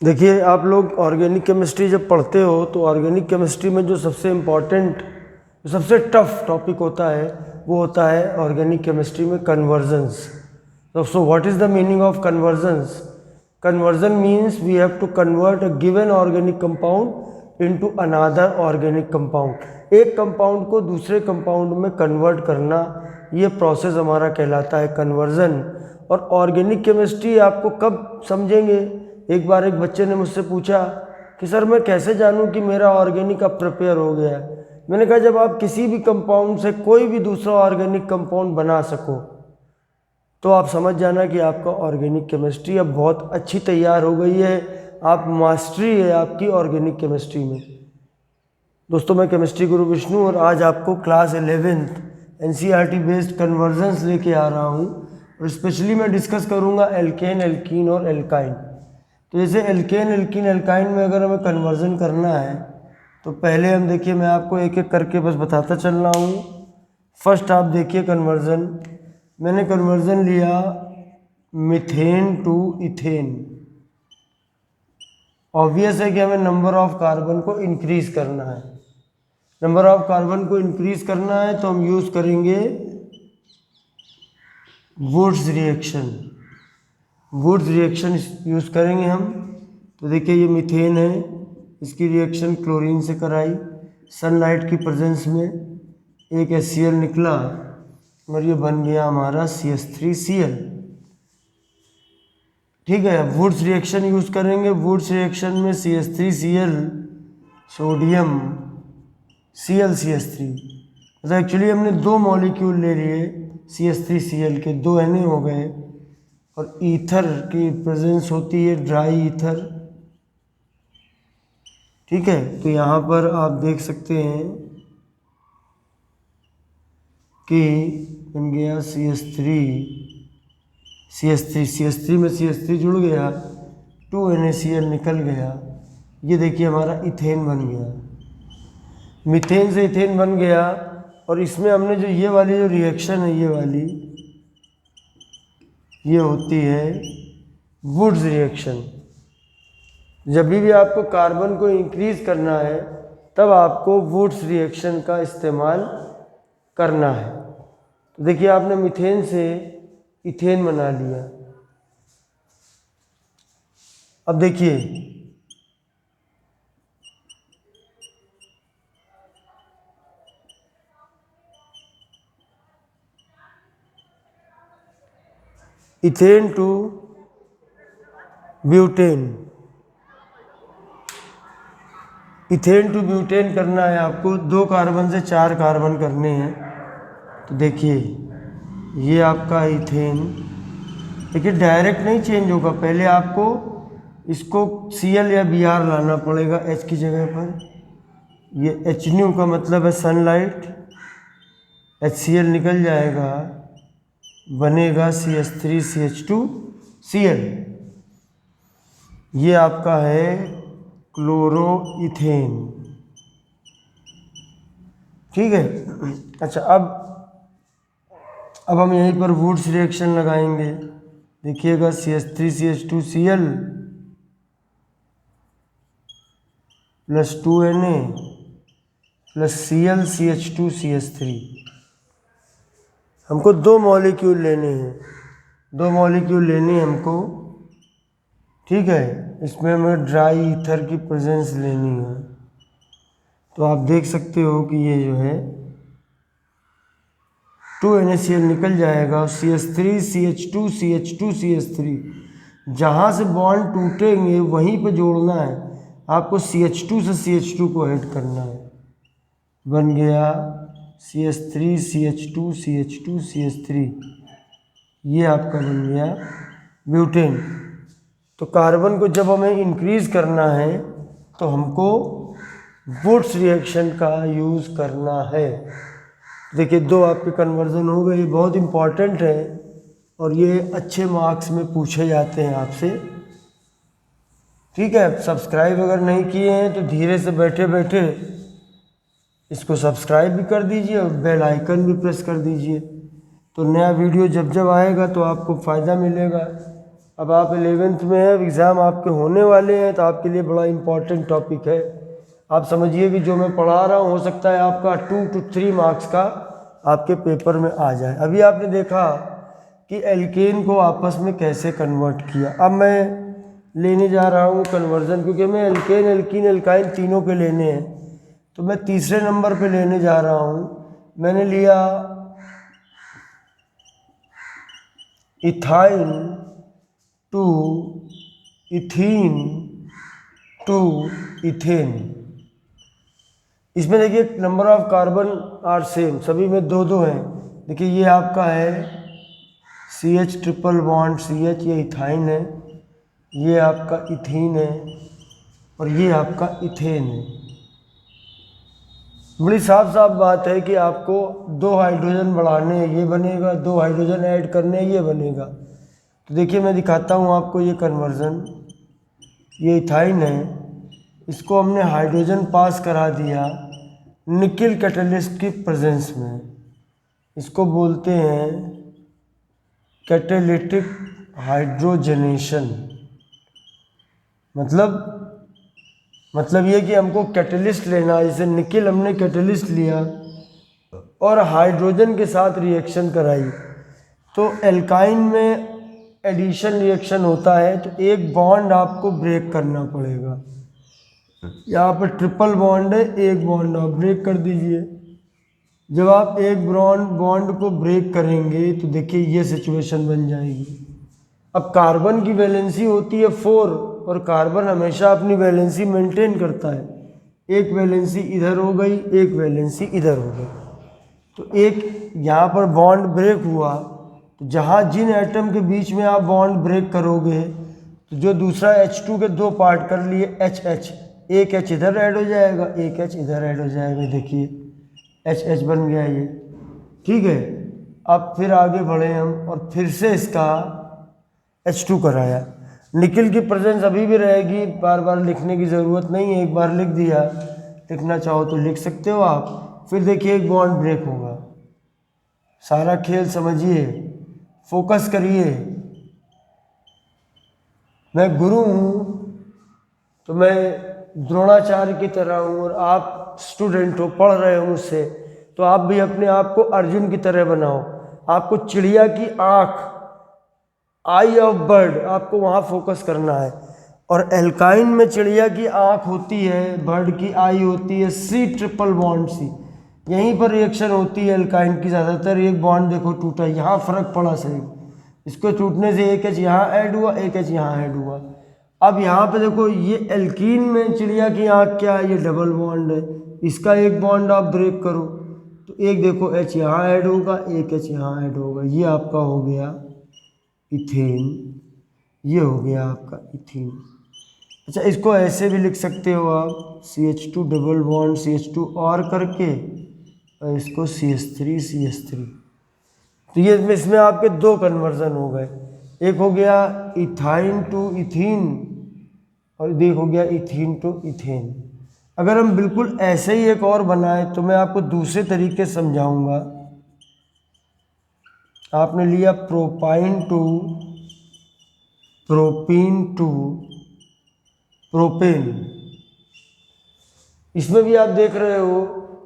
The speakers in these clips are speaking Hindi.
देखिए, आप लोग ऑर्गेनिक केमिस्ट्री जब पढ़ते हो तो ऑर्गेनिक केमिस्ट्री में जो सबसे इम्पॉर्टेंट, जो सबसे टफ टॉपिक होता है वो होता है ऑर्गेनिक केमिस्ट्री में conversions. So what is the meaning of conversions? Conversion means we have to convert a given organic compound into another organic compound. एक कंपाउंड को दूसरे कंपाउंड में कन्वर्ट करना, ये प्रोसेस हमारा कहलाता है कन्वर्जन। और ऑर्गेनिक केमिस्ट्री आपको कब समझेंगे? एक बार एक बच्चे ने मुझसे पूछा कि सर मैं कैसे जानूं कि मेरा ऑर्गेनिक अब प्रिपेयर हो गया है। मैंने कहा जब आप किसी भी कंपाउंड से कोई भी दूसरा ऑर्गेनिक कंपाउंड बना सको तो आप समझ जाना कि आपका ऑर्गेनिक केमिस्ट्री अब बहुत अच्छी तैयार हो गई है, आप मास्टरी है आपकी ऑर्गेनिक केमिस्ट्री में। दोस्तों, मैं केमिस्ट्री गुरु विष्णु और आज आपको class 11th NCERT based convergence लेके आ रहा हूँ। और स्पेशली मैं डिस्कस करूँगा एल्केन, एल्कीन और एल्काइन। तो जैसे एल्केन, एल्कीन, एल्काइन में अगर हमें कन्वर्जन करना है तो पहले हम देखिए, मैं आपको एक एक करके बस बताता चल रहा हूँ। फर्स्ट आप देखिए कन्वर्जन, मैंने कन्वर्जन लिया मीथेन टू इथेन। ऑब्वियस है कि हमें नंबर ऑफ कार्बन को इंक्रीज करना है। नंबर ऑफ कार्बन को इंक्रीज करना है तो हम यूज करेंगे Wurtz reaction. Wurtz reaction use करेंगे हम। तो देखिए ये मीथेन है, इसकी रिएक्शन क्लोरीन से कराई, सनलाइट की प्रेजेंस में एक HCl निकला और ये बन गया हमारा CH3Cl। ठीक है, वुड्स रिएक्शन यूज करेंगे। वुड्स रिएक्शन में CH3Cl, सोडियम, ClCH3, मतलब एक्चुअली हमने दो मॉलिक्यूल ले लिए CH3Cl के, दो Na हो गए और ईथर की प्रेजेंस होती है, ड्राई ईथर। ठीक है, तो यहाँ पर आप देख सकते हैं कि बन गया CH3 में CH3 जुड़ गया, 2 NaCl निकल गया। ये देखिए हमारा इथेन बन गया, मीथेन से इथेन बन गया। और इसमें हमने जो ये वाली जो रिएक्शन है, ये वाली ये होती है वुड्स रिएक्शन। जब भी आपको कार्बन को इंक्रीज करना है तब आपको वुड्स रिएक्शन का इस्तेमाल करना है। तो देखिए आपने मीथेन से इथेन बना लिया। अब देखिए ethane to butane, ethane to butane करना है आपको, 2 कार्बन से 4 कार्बन करने हैं। तो देखिए ये आपका इथेन, देखिए डायरेक्ट नहीं चेंज होगा, पहले आपको इसको Cl या Br लाना पड़ेगा H की जगह पर। ये Hν का मतलब है सनलाइट, HCl निकल जाएगा, बनेगा CH3CH2Cl। ये आपका है क्लोरोइथेन। ठीक है, अच्छा अब हम यहीं पर वुड्स रिएक्शन लगाएंगे। देखिएगा CH3CH2Cl plus 2Na plus ClCH2CH3। हमको 2 मॉलिक्यूल लेने हैं, 2 मॉलिक्यूल लेने हैं हमको। ठीक है, इसमें हमें ड्राई ईथर की प्रेजेंस लेनी है। तो आप देख सकते हो कि ये जो है 2 NaCl निकल जाएगा, CH3CH2CH2CH3 जहाँ से बॉन्ड टूटेंगे वहीं पर जोड़ना है आपको, CH2 से CH2 को ऐड करना है। बन गया CH3CH2CH2CH3, ये आपका बन गया ब्यूटेन। तो कार्बन को जब हमें इंक्रीज करना है तो हमको वुड्स रिएक्शन का यूज़ करना है। देखिए 2 आपके कन्वर्जन हो गए, बहुत इम्पॉर्टेंट है और ये अच्छे मार्क्स में पूछे जाते हैं आपसे। ठीक है, सब्सक्राइब अगर नहीं किए हैं तो धीरे से बैठे बैठे इसको सब्सक्राइब भी कर दीजिए और बेल आइकन भी प्रेस कर दीजिए। तो नया वीडियो जब जब आएगा तो आपको फ़ायदा मिलेगा। अब आप 11th में है, एग्ज़ाम आपके होने वाले हैं, तो आपके लिए बड़ा इम्पॉर्टेंट टॉपिक है। आप समझिए कि जो मैं पढ़ा रहा हूँ हो सकता है आपका 2 to 3 मार्क्स का आपके पेपर में आ जाए। अभी आपने देखा कि एल्केन को आपस में कैसे कन्वर्ट किया। अब मैं लेने जा रहा हूँ कन्वर्जन, क्योंकि मैं एल्केन, एल्कीन, एल्काइन तीनों के लेने हैं, तो मैं तीसरे नंबर पे लेने जा रहा हूँ। मैंने लिया ethyne to ethene to ethane. इसमें देखिए number of carbon are same, सभी में 2-2 हैं। देखिए ये आपका है CH ट्रिपल बॉन्ड CH, ये इथाइन है, ये आपका इथीन है, और ये आपका इथेन है। बड़ी साफ साफ बात है कि आपको 2 हाइड्रोजन बढ़ाने हैं, ये बनेगा, 2 हाइड्रोजन ऐड करने हैं, ये बनेगा। तो देखिए मैं दिखाता हूँ आपको ये कन्वर्जन। ये इथाइन है, इसको हमने हाइड्रोजन पास करा दिया निकिल कैटलिस्ट की प्रेजेंस में। इसको बोलते हैं कैटेलिटिक हाइड्रोजनेशन। मतलब ये कि हमको कैटलिस्ट लेना है, जैसे निकिल हमने कैटलिस्ट लिया और हाइड्रोजन के साथ रिएक्शन कराई, तो एल्काइन में एडिशन रिएक्शन होता है, तो एक बॉन्ड आपको ब्रेक करना पड़ेगा। यहाँ पर ट्रिपल बॉन्ड है, एक बॉन्ड आप ब्रेक कर दीजिए। जब आप एक बॉन्ड को ब्रेक करेंगे तो देखिए ये सिचुएशन बन जाएगी। अब कार्बन की वैलेंसी होती है 4, और कार्बन हमेशा अपनी वैलेंसी मेंटेन करता है। एक वैलेंसी इधर हो गई, एक वैलेंसी इधर हो गई, तो एक यहाँ पर बॉन्ड ब्रेक हुआ, तो जहाँ जिन एटम के बीच में आप बॉन्ड ब्रेक करोगे, तो जो दूसरा H2 के 2 पार्ट कर लिए HH, एक H इधर ऐड हो जाएगा, एक H इधर ऐड हो जाएगा। देखिए HH बन गया ये, ठीक है। अब फिर आगे बढ़े हम, और फिर से इसका H2 कराया। निकिल की प्रेजेंस अभी भी रहेगी, बार बार लिखने की ज़रूरत नहीं है, एक बार लिख दिया, लिखना चाहो तो लिख सकते हो आप। फिर देखिए एक बॉन्ड ब्रेक होगा। सारा खेल समझिए, फोकस करिए। मैं गुरु हूँ तो मैं द्रोणाचार्य की तरह हूँ, और आप स्टूडेंट हो, पढ़ रहे हो मुझसे, तो आप भी अपने आप को अर्जुन की तरह बनाओ। आपको चिड़िया की आँख, आई ऑफ बर्ड, आपको वहाँ फोकस करना है। और एल्काइन में चिड़िया की आँख होती है, बर्ड की आई होती है, C ट्रिपल बॉन्ड C, यहीं पर रिएक्शन होती है एल्काइन की ज़्यादातर। एक बॉन्ड देखो टूटा, यहाँ फ़र्क पड़ा सही, इसको टूटने से एक H यहाँ ऐड हुआ, एक H यहाँ ऐड हुआ। अब यहाँ पे देखो ये एल्कीन में चिड़िया की आँख क्या है, ये डबल बॉन्ड है, इसका एक बॉन्ड आप ब्रेक करो तो एक देखो H यहाँ ऐड होगा, एक H यहाँ ऐड होगा, ये आपका हो गया इथेन, ये हो गया आपका इथीन। अच्छा, इसको ऐसे भी लिख सकते हो आप, CH2 डबल बॉन्ड CH2 और करके, और इसको CH3 तो ये इसमें आपके 2 कन्वर्जन हो गए। एक हो गया इथाइन टू इथीन, और एक हो गया इथीन टू इथेन। अगर हम बिल्कुल ऐसे ही एक और बनाए तो मैं आपको दूसरे तरीके से समझाऊंगा। आपने लिया propyne to propene to propane. इसमें भी आप देख रहे हो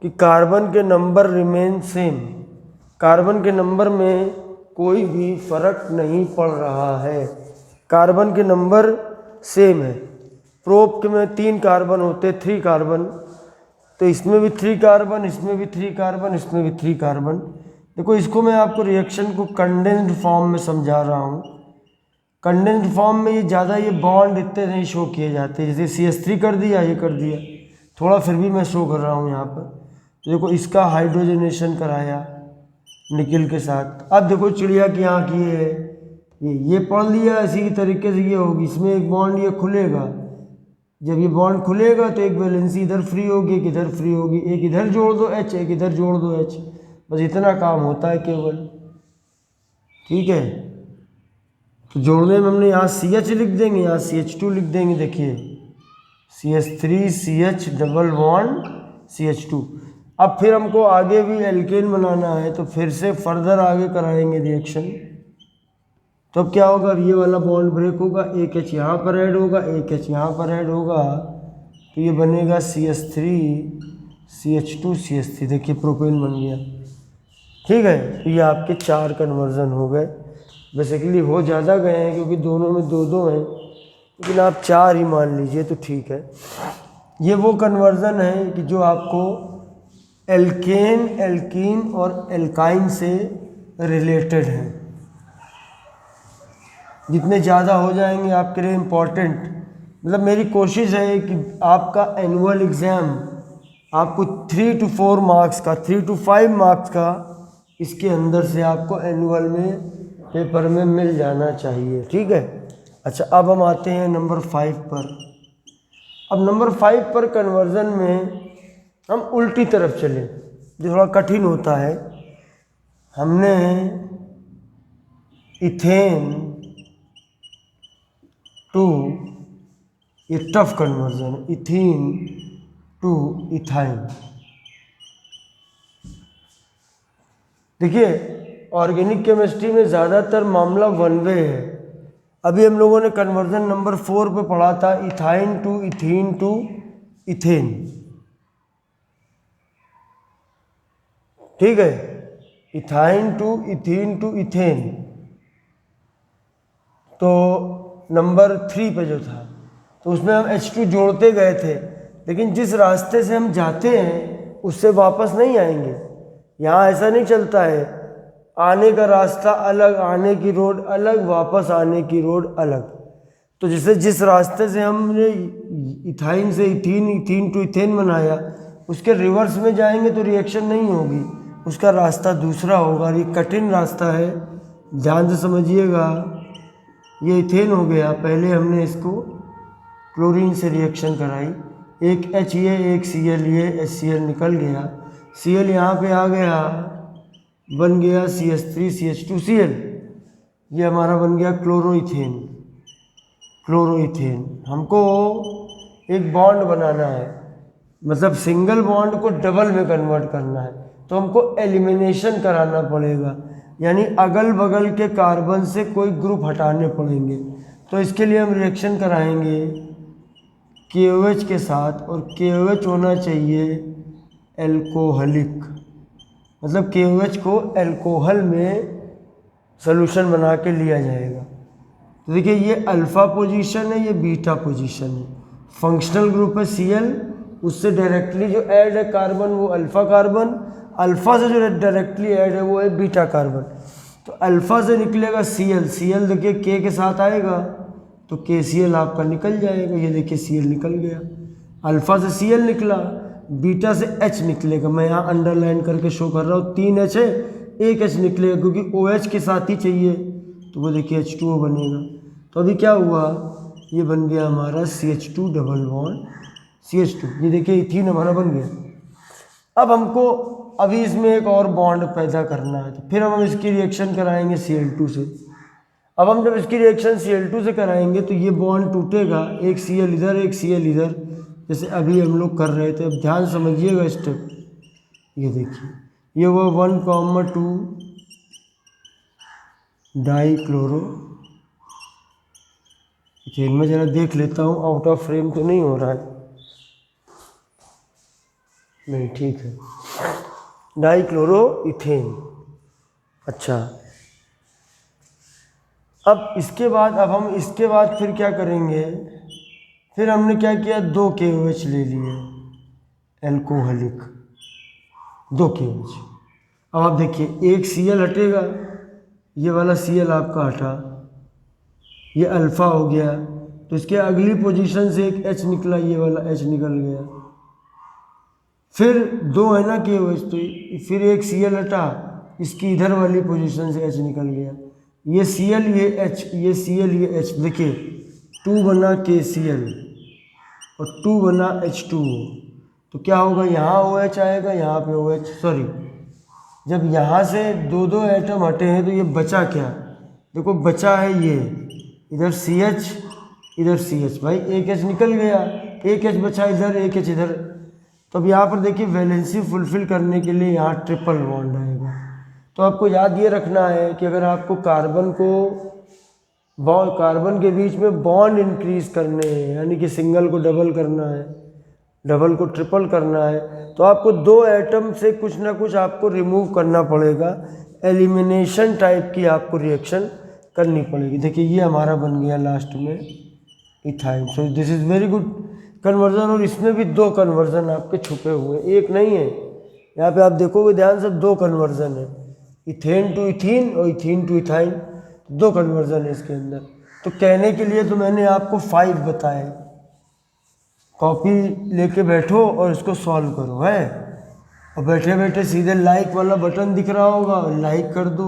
कि कार्बन के नंबर रिमेन सेम, कार्बन के नंबर में कोई भी फर्क नहीं पड़ रहा है, कार्बन के नंबर सेम है। प्रोप के में 3 कार्बन होते, 3 कार्बन, तो इसमें भी 3 कार्बन, इसमें भी 3 कार्बन, इसमें भी 3 कार्बन। देखो इसको मैं आपको रिएक्शन को कंडेंस्ड फॉर्म में समझा रहा हूँ। कंडेंस्ड फॉर्म में ये ज़्यादा ये बॉन्ड इतने नहीं शो किए जाते, जैसे CH3 कर दिया, ये कर दिया, थोड़ा फिर भी मैं शो कर रहा हूँ यहाँ पर। तो देखो इसका हाइड्रोजनेशन कराया निकिल के साथ। अब देखो चिड़िया की आँख ये है, ये पढ़ लिया, इसी तरीके से ये होगी, इसमें एक बॉन्ड ये खुलेगा, जब ये बॉन्ड खुलेगा तो एक वैलेंसी इधर फ्री होगी, एक इधर फ्री होगी, एक इधर जोड़ दो H, एक इधर जोड़ दो H, बस इतना काम होता है केवल, ठीक है। तो जोड़ने में हमने यहाँ CH लिख देंगे, यहाँ CH2 लिख देंगे। देखिए CH3 CH double bond CH2। अब फिर हमको आगे भी एल्केन बनाना है, तो फिर से फर्दर आगे कराएंगे रिएक्शन। तो अब क्या होगा, अब ये वाला बॉन्ड ब्रेक होगा, एक एच यहाँ पर ऐड होगा, एक एच यहाँ पर ऐड होगा, तो ये बनेगा CH3 CH2 CH3। देखिए प्रोपेन बन गया। ठीक है, तो ये आपके 4 कन्वर्जन हो गए। बेसिकली हो ज़्यादा गए हैं क्योंकि दोनों में 2-2 हैं, लेकिन आप 4 ही मान लीजिए तो ठीक है। ये वो कन्वर्जन है कि जो आपको एल्केन, एल्कीन और एल्काइन से रिलेटेड है। जितने ज़्यादा हो जाएंगे आपके लिए इम्पॉर्टेंट, मतलब मेरी कोशिश है कि आपका एनुअल एग्ज़ाम आपको 3 to 4 मार्क्स का, 3 to 5 मार्क्स का इसके अंदर से आपको एनुअल में पेपर में मिल जाना चाहिए। ठीक है, अच्छा अब हम आते हैं नंबर 5 पर। अब नंबर 5 पर कन्वर्जन में हम उल्टी तरफ चले, जो थोड़ा कठिन होता है। हमने इथेन टू, ये tough conversion, ethene to ethyne. देखिए ऑर्गेनिक केमिस्ट्री में ज़्यादातर मामला वन वे है। अभी हम लोगों ने कन्वर्जन नंबर 4 पे पढ़ा था, ethyne to ethene to ethane. ठीक है, ethyne to ethene to ethane, तो नंबर 3 पे जो था, तो उसमें हम H2 जोड़ते गए थे, लेकिन जिस रास्ते से हम जाते हैं उससे वापस नहीं आएंगे। यहाँ ऐसा नहीं चलता है, आने का रास्ता अलग, आने की रोड अलग, वापस आने की रोड अलग। तो जैसे जिस रास्ते से हमने इथाइन से इथीन, इथीन टू इथेन बनाया, उसके रिवर्स में जाएंगे तो रिएक्शन नहीं होगी, उसका रास्ता दूसरा होगा। ये कठिन रास्ता है, ध्यान से समझिएगा। ये इथेन हो गया, पहले हमने इसको क्लोरीन से रिएक्शन कराई, एक H ये, एक Cl ये, HCl निकल गया, Cl यहाँ पे आ गया, बन गया CH3 CH2Cl, ये हमारा बन गया क्लोरोइथेन। क्लोरोइथेन हमको एक बॉन्ड बनाना है, मतलब सिंगल बॉन्ड को डबल में कन्वर्ट करना है, तो हमको एलिमिनेशन कराना पड़ेगा, यानी अगल बगल के कार्बन से कोई ग्रुप हटाने पड़ेंगे। तो इसके लिए हम रिएक्शन कराएंगे KOH के साथ, और KOH होना चाहिए एल्कोहलिक, मतलब KOH को एल्कोहल में सॉल्यूशन बना के लिया जाएगा। तो देखिए ये अल्फ़ा पोजीशन है, ये बीटा पोजीशन है। फंक्शनल ग्रुप है Cl, उससे डायरेक्टली जो ऐड है कार्बन वो अल्फ़ा कार्बन, अल्फ़ा से जो डायरेक्टली ऐड है वो है बीटा कार्बन। तो अल्फ़ा से निकलेगा Cl, Cl देखिए K के साथ आएगा तो KCl आपका निकल जाएगा। ये देखिए Cl निकल गया, अल्फ़ा से Cl निकला, बीटा से H निकलेगा। मैं यहाँ अंडरलाइन करके शो कर रहा हूँ, 3 H है, एक H निकलेगा क्योंकि OH के साथ ही चाहिए, तो वो देखिए H2O बनेगा। तो अभी क्या हुआ, ये बन गया हमारा CH2 डबल बॉन्ड CH2। ये देखिए इथीन हमारा बन गया। अब हमको अभी इसमें एक और बॉन्ड पैदा करना है, तो फिर हम इसकी रिएक्शन कराएंगे Cl2 से। अब हम जब इसकी रिएक्शन Cl2 से कराएंगे तो ये बॉन्ड टूटेगा, एक Cl इधर, एक Cl इधर, जैसे अभी हम लोग कर रहे थे। अब ध्यान समझिएगा स्टेप, ये देखिए ये वो 1,2 डाईक्लोरो इथेन। मैं जरा देख लेता हूँ आउट ऑफ फ्रेम तो नहीं हो रहा है, नहीं ठीक है, डाईक्लोरो इथेन। अच्छा अब इसके बाद, अब हम इसके बाद फिर क्या करेंगे, फिर हमने क्या किया, 2 KOH ले लिए एल्कोहलिक, 2 KOH। अब आप देखिए एक Cl हटेगा, ये वाला Cl आपका हटा, ये अल्फ़ा हो गया, तो इसके अगली पोजीशन से एक H निकला, ये वाला H निकल गया। फिर 2 है ना KOH, तो फिर एक Cl हटा, इसकी इधर वाली पोजीशन से H निकल गया, ये Cl ये H, ये Cl ये H। देखिए 2 बना KCl और 2 बना H2O, तो क्या होगा, यहाँ OH आएगा, यहाँ पे OH, सॉरी जब यहाँ से 2-2 एटम हटे हैं तो ये बचा क्या, देखो बचा है ये, इधर CH इधर CH, भाई एक H निकल गया, एक H बचा इधर, एक H इधर। तो अब यहाँ पर देखिए वैलेंसी फुलफिल करने के लिए यहाँ ट्रिपल बॉन्ड आएगा। तो आपको याद ये रखना है कि अगर आपको कार्बन को कार्बन के बीच में बॉन्ड इंक्रीज करने हैं, यानी कि सिंगल को डबल करना है, डबल को ट्रिपल करना है, तो आपको 2 एटम से कुछ ना कुछ आपको रिमूव करना पड़ेगा। एलिमिनेशन टाइप की आपको रिएक्शन करनी पड़ेगी। देखिए ये हमारा बन गया लास्ट में ethyne. So this is very good conversion. और इसमें भी 2 कन्वर्जन आपके छुपे हुए हैं, एक नहीं है। यहाँ पे आप देखोगे ध्यान से 2 कन्वर्जन है, इथेन टू इथीन और इथीन टू इथाइन, 2 कन्वर्जन है इसके अंदर। तो कहने के लिए तो मैंने आपको 5 बताए, कॉपी लेके बैठो और इसको सॉल्व करो है। और बैठे बैठे सीधे लाइक वाला बटन दिख रहा होगा, लाइक कर दो।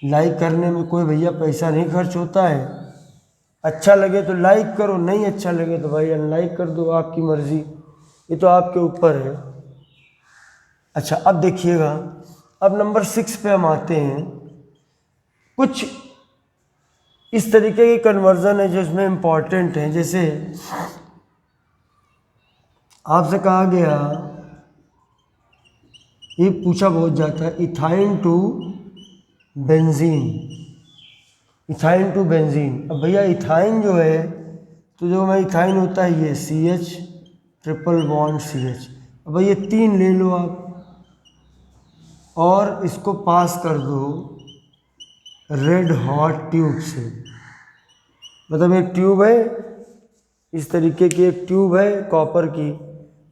लाइक करने में कोई भैया पैसा नहीं खर्च होता है। अच्छा लगे तो लाइक करो, नहीं अच्छा लगे तो भाई अनलाइक कर दो, आपकी मर्ज़ी, ये तो आपके ऊपर है। अच्छा अब देखिएगा, अब नंबर 6 पे हम आते हैं। कुछ इस तरीके की कन्वर्जन है जो इसमें इम्पॉर्टेंट है। जैसे आपसे कहा गया, ये पूछा बहुत जाता है, ethyne to benzene, ethyne to benzene. अब भैया इथाइन जो है, तो जो मैं इथाइन होता है ये CH ट्रिपल बॉन्ड CH। अब भैया 3 ले लो आप और इसको पास कर दो रेड हॉट ट्यूब से। मतलब एक ट्यूब है, इस तरीके की एक ट्यूब है कॉपर की,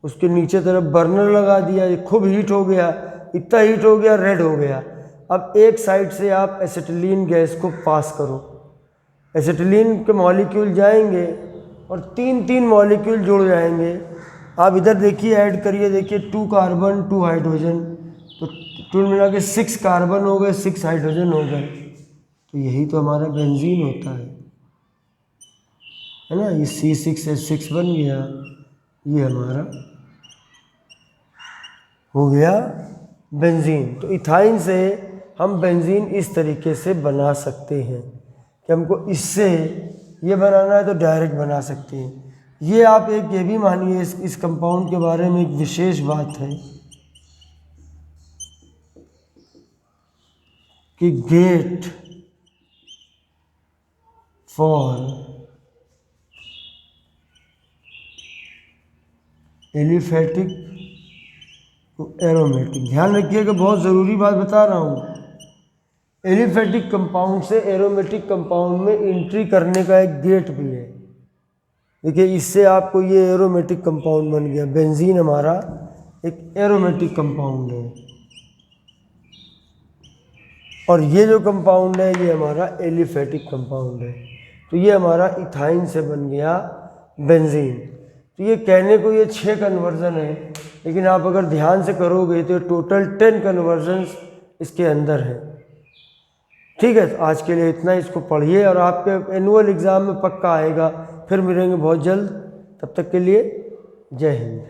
उसके नीचे तरफ बर्नर लगा दिया, ये खूब हीट हो गया, इतना हीट हो गया रेड हो गया। अब एक साइड से आप एसिटिलीन गैस को पास करो, एसिटिलीन के मॉलिक्यूल जाएंगे और 3 मॉलिक्यूल जुड़ जाएंगे। आप इधर देखिए, ऐड करिए, देखिए 2 कार्बन 2 हाइड्रोजन, तो टोटल मिला के 6 कार्बन हो गए, 6 हाइड्रोजन हो गए। तो यही तो हमारा बेंजीन होता है ना। ये C6H6 बन गया, ये हमारा हो गया बेंजीन। तो इथाइन से हम बेंजीन इस तरीके से बना सकते हैं कि हमको इससे ये बनाना है तो डायरेक्ट बना सकते हैं। ये आप एक ये भी मानिए, इस कंपाउंड के बारे में एक विशेष बात है कि गेट फॉर एलिफेटिक एरोमेटिक, ध्यान रखिएगा, बहुत ज़रूरी बात बता रहा हूँ। एलिफेटिक कंपाउंड से एरोमेटिक कंपाउंड में एंट्री करने का एक गेट भी है। देखिए इससे आपको ये एरोमेटिक कंपाउंड बन गया, बेंजीन हमारा एक एरोमेटिक कंपाउंड है। और ये जो कंपाउंड है ये हमारा एलिफेटिक कंपाउंड है। तो ये हमारा इथाइन से बन गया बेंजीन। तो ये कहने को ये 6 कन्वर्जन है, लेकिन आप अगर ध्यान से करोगे तो टोटल 10 कन्वर्जन्स इसके अंदर है। ठीक है, तो आज के लिए इतना, इसको पढ़िए और आपके एनुअल एग्ज़ाम में पक्का आएगा। फिर मिलेंगे बहुत जल्द, तब तक के लिए जय हिंद।